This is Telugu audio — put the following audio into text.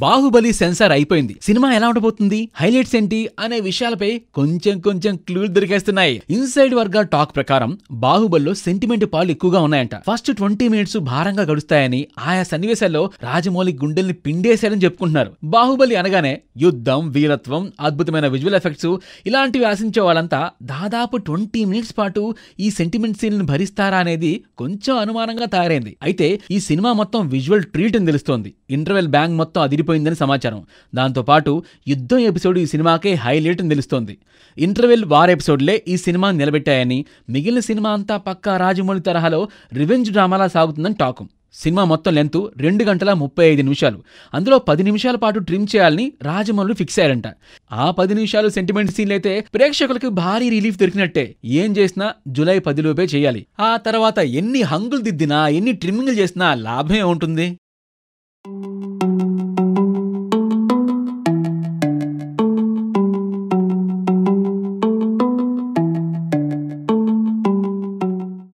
బాహుబలి సెన్సార్ అయిపోయింది. సినిమా ఎలా ఉండబోతుంది, హైలైట్స్ ఏంటి అనే విషయాలపై కొంచెం క్లూలు దొరికేస్తున్నాయి. ఇన్సైడ్ వర్గాల టాక్ ప్రకారం బాహుబలిలో సెంటిమెంట్ పాలు ఎక్కువగా ఉన్నాయంట. ఫస్ట్ 20 మినిట్స్ భారంగా గడుస్తాయని, ఆయా సన్నివేశాల్లో రాజమౌళి గుండెల్ని పిండేశారని చెప్పుకుంటున్నారు. బాహుబలి అనగానే యుద్ధం, వీరత్వం, అద్భుతమైన విజువల్ ఎఫెక్ట్స్ ఇలాంటివి ఆశించే వాళ్ళంతా దాదాపు 20 మినిట్స్ పాటు ఈ సెంటిమెంట్ సీన్లను భరిస్తారా అనేది కొంచెం అనుమానంగా తయారైంది. అయితే ఈ సినిమా మొత్తం విజువల్ ట్రీట్ అని తెలుస్తోంది. ఇంటర్వెల్ బ్యాంగ్ మొత్తం అదిరిపోయిందని సమాచారం. దాంతోపాటు యుద్ధం ఎపిసోడ్ ఈ సినిమాకే హైలైట్ అని తెలుస్తోంది. ఇంటర్వెల్ వార్ ఎపిసోడ్లే ఈ సినిమా నిలబెట్టాయని, మిగిలిన సినిమా అంతా పక్కా రాజమౌళి తరహాలో రివెంజ్ డ్రామాలా సాగుతుందని టాకు. సినిమా మొత్తం లెంత్ 2 గంటల 35 నిమిషాలు. అందులో 10 నిమిషాల పాటు ట్రిమ్ చేయాలని రాజమౌళి ఫిక్స్ అయ్యారంట. ఆ 10 నిమిషాలు సెంటిమెంట్ సీన్లైతే ప్రేక్షకులకు భారీ రిలీఫ్ దొరికినట్టే. ఏం చేసినా జూలై 10 లోపే చేయాలి. ఆ తర్వాత ఎన్ని హంగులు దిద్దినా, ఎన్ని ట్రిమ్మింగ్లు చేసినా లాభమే ఉంటుంది.